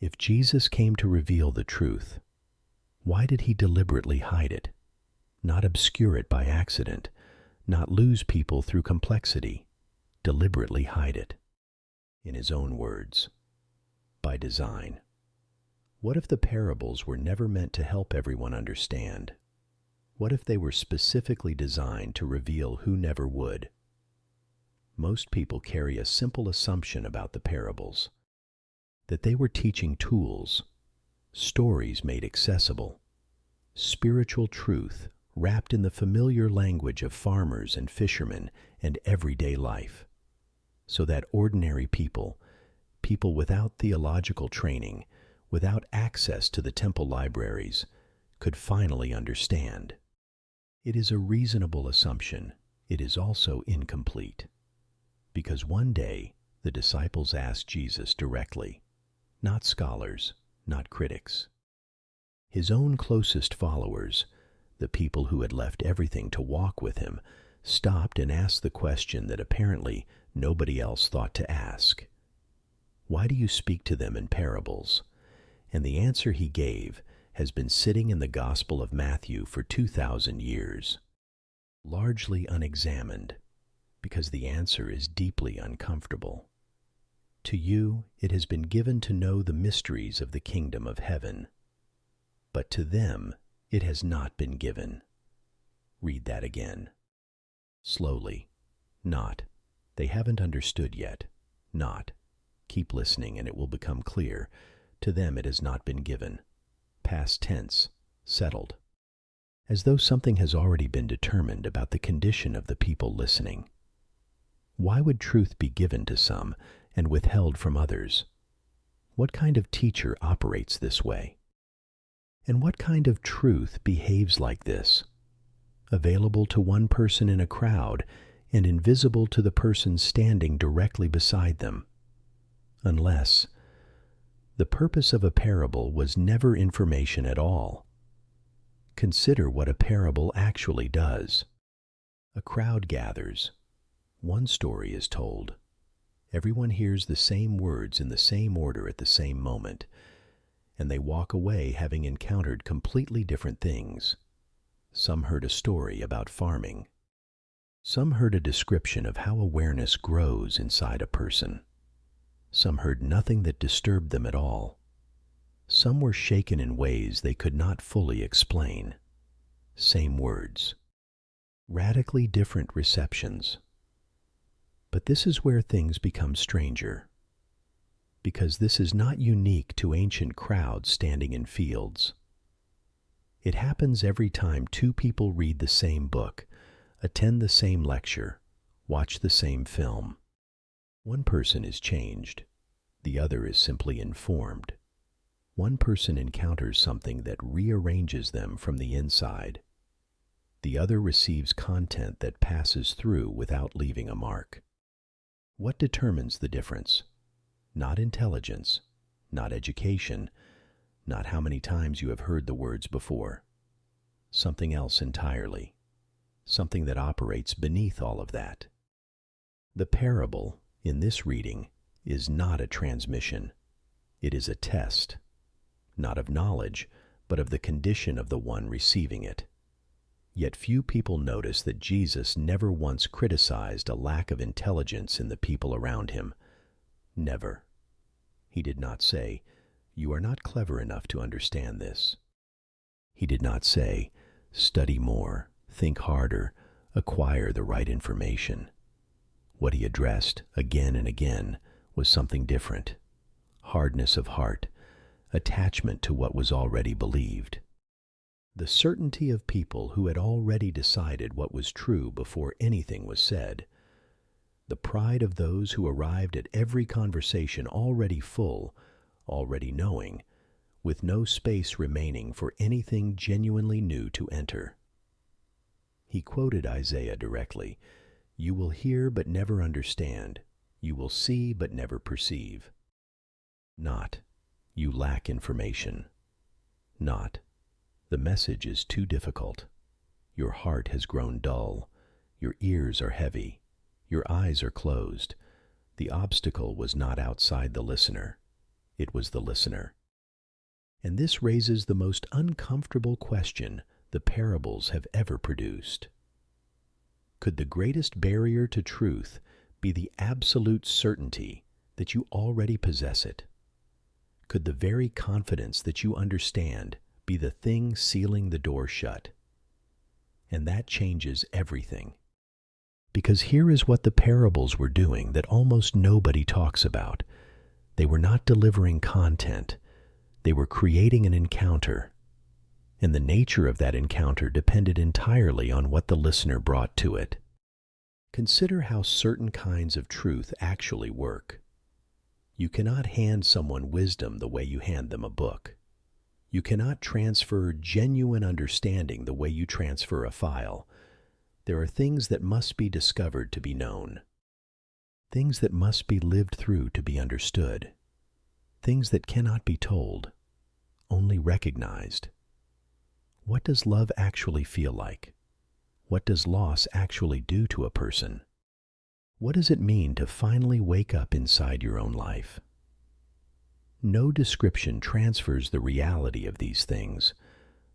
If Jesus came to reveal the truth, why did he deliberately hide it? Not obscure it by accident, not lose people through complexity, deliberately hide it. In his own words, by design. What if the parables were never meant to help everyone understand? What if they were specifically designed to reveal who never would? Most people carry a simple assumption about the parables, that they were teaching tools, stories made accessible, spiritual truth wrapped in the familiar language of farmers and fishermen and everyday life, so that ordinary people, people without theological training, without access to the temple libraries, could finally understand. It is a reasonable assumption. It is also incomplete. Because one day, the disciples asked Jesus directly, not scholars, not critics. His own closest followers, the people who had left everything to walk with him, stopped and asked the question that apparently nobody else thought to ask. Why do you speak to them in parables? And the answer he gave has been sitting in the Gospel of Matthew for 2,000 years, largely unexamined, because the answer is deeply uncomfortable. To you it has been given to know the mysteries of the kingdom of heaven, but to them it has not been given. Read that again. Slowly. Not. They haven't understood yet. Not. Keep listening and it will become clear. To them it has not been given. Past tense. Settled. As though something has already been determined about the condition of the people listening. Why would truth be given to some and withheld from others? What kind of teacher operates this way? And what kind of truth behaves like this? Available to one person in a crowd and invisible to the person standing directly beside them. Unless the purpose of a parable was never information at all. Consider what a parable actually does. A crowd gathers. One story is told. Everyone hears the same words in the same order at the same moment, and they walk away having encountered completely different things. Some heard a story about farming. Some heard a description of how awareness grows inside a person. Some heard nothing that disturbed them at all. Some were shaken in ways they could not fully explain. Same words. Radically different receptions. But this is where things become stranger. Because this is not unique to ancient crowds standing in fields. It happens every time two people read the same book, attend the same lecture, watch the same film. One person is changed. The other is simply informed. One person encounters something that rearranges them from the inside. The other receives content that passes through without leaving a mark. What determines the difference? Not intelligence, not education, not how many times you have heard the words before. Something else entirely. Something that operates beneath all of that. The parable, in this reading, is not a transmission. It is a test, not of knowledge, but of the condition of the one receiving it. Yet few people notice that Jesus never once criticized a lack of intelligence in the people around him. Never. He did not say, "You are not clever enough to understand this." He did not say, "Study more, think harder, acquire the right information." What he addressed again and again was something different. Hardness of heart, attachment to what was already believed. The certainty of people who had already decided what was true before anything was said. The pride of those who arrived at every conversation already full, already knowing, with no space remaining for anything genuinely new to enter. He quoted Isaiah directly, "You will hear but never understand. You will see but never perceive." Not, "You lack information." Not, "The message is too difficult. Your heart has grown dull. Your ears are heavy. Your eyes are closed. The obstacle was not outside the listener. it was the listener. And this raises the most uncomfortable question the parables have ever produced. Could the greatest barrier to truth be the absolute certainty that you already possess it? Could the very confidence that you understand be the thing sealing the door shut? And that changes everything. Because here is what the parables were doing that almost nobody talks about. They were not delivering content. They were creating an encounter. And the nature of that encounter depended entirely on what the listener brought to it. Consider how certain kinds of truth actually work. You cannot hand someone wisdom the way you hand them a book. You cannot transfer genuine understanding the way you transfer a file. There are things that must be discovered to be known. Things that must be lived through to be understood. Things that cannot be told, only recognized. What does love actually feel like? What does loss actually do to a person? What does it mean to finally wake up inside your own life? No description transfers the reality of these things.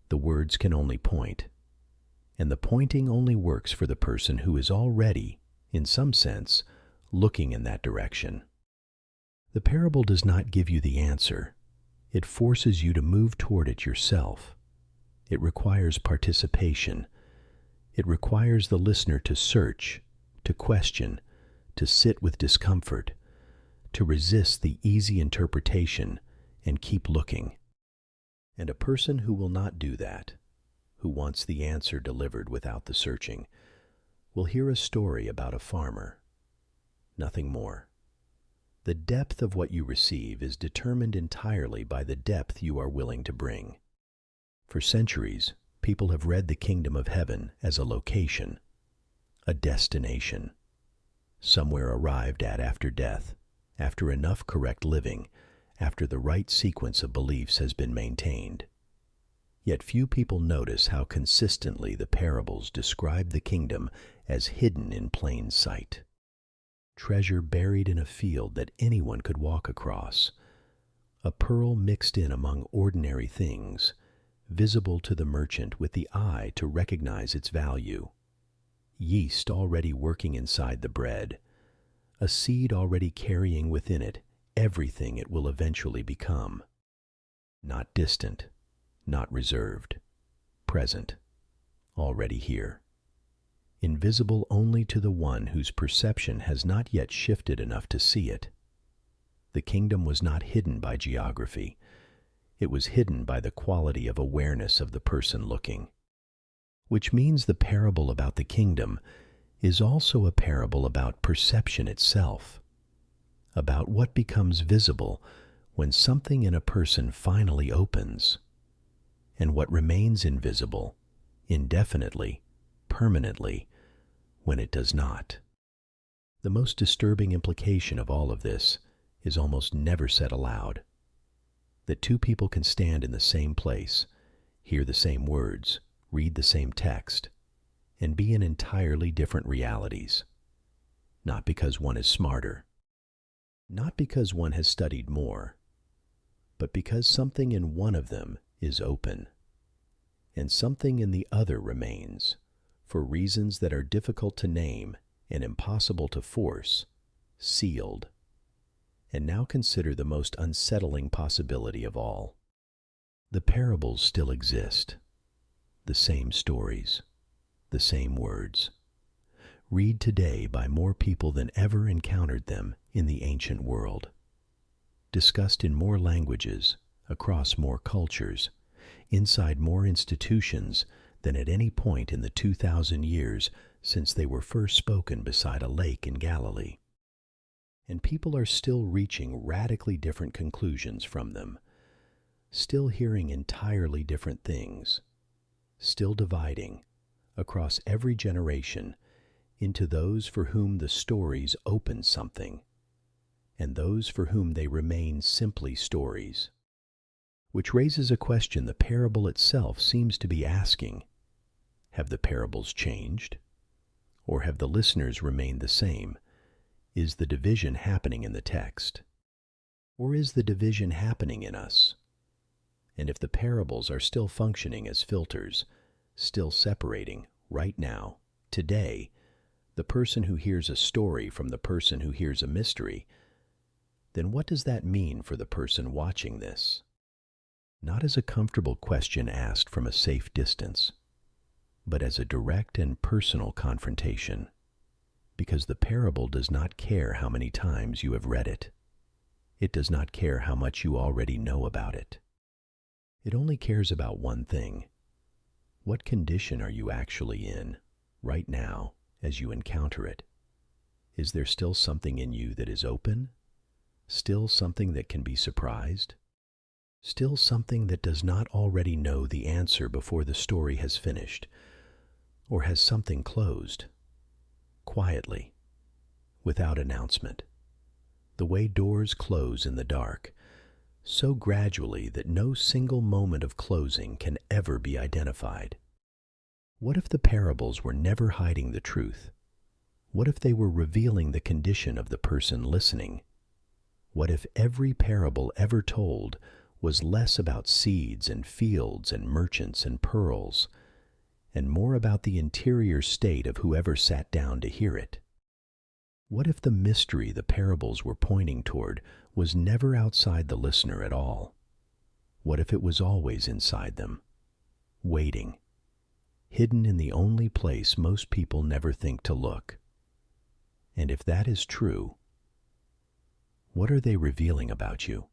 The words can only point. And the pointing only works for the person who is already, in some sense, looking in that direction. The parable does not give you the answer. It forces you to move toward it yourself. It requires participation. It requires the listener to search, to question, to sit with discomfort, to resist the easy interpretation and keep looking. And a person who will not do that, who wants the answer delivered without the searching, will hear a story about a farmer. Nothing more. The depth of what you receive is determined entirely by the depth you are willing to bring. For centuries, people have read the kingdom of heaven as a location, a destination, somewhere arrived at after death, after enough correct living, after the right sequence of beliefs has been maintained. Yet few people notice how consistently the parables describe the kingdom as hidden in plain sight. Treasure buried in a field that anyone could walk across. A pearl mixed in among ordinary things, visible to the merchant with the eye to recognize its value. Yeast already working inside the bread. A seed already carrying within it everything it will eventually become. Not distant, not reserved, present, already here. Invisible only to the one whose perception has not yet shifted enough to see it. The kingdom was not hidden by geography. It was hidden by the quality of awareness of the person looking. Which means the parable about the kingdom is also a parable about perception itself, about what becomes visible when something in a person finally opens, and what remains invisible, indefinitely, permanently, when it does not. The most disturbing implication of all of this is almost never said aloud. That two people can stand in the same place, hear the same words, read the same text, and be in entirely different realities. Not because one is smarter, not because one has studied more, but because something in one of them is open, and something in the other remains, for reasons that are difficult to name and impossible to force, sealed. And now consider the most unsettling possibility of all. The parables still exist. The same stories, the same words. Read today by more people than ever encountered them in the ancient world. Discussed in more languages, across more cultures, inside more institutions than at any point in the 2,000 years since they were first spoken beside a lake in Galilee. And people are still reaching radically different conclusions from them, still hearing entirely different things, still dividing, across every generation, into those for whom the stories open something, and those for whom they remain simply stories. Which raises a question the parable itself seems to be asking. Have the parables changed? Or have the listeners remained the same? Is the division happening in the text? Or is the division happening in us? And if the parables are still functioning as filters, still separating, right now, today, the person who hears a story from the person who hears a mystery, then what does that mean for the person watching this? Not as a comfortable question asked from a safe distance, but as a direct and personal confrontation, because the parable does not care how many times you have read it. It does not care how much you already know about it. It only cares about one thing. What condition are you actually in, right now, as you encounter it? Is there still something in you that is open? Still something that can be surprised? Still something that does not already know the answer before the story has finished? Or has something closed? Quietly, without announcement. The way doors close in the dark, so gradually that no single moment of closing can ever be identified. What if the parables were never hiding the truth? What if they were revealing the condition of the person listening? What if every parable ever told was less about seeds and fields and merchants and pearls, and more about the interior state of whoever sat down to hear it? What if the mystery the parables were pointing toward was never outside the listener at all? What if it was always inside them, waiting, hidden in the only place most people never think to look? And if that is true, what are they revealing about you?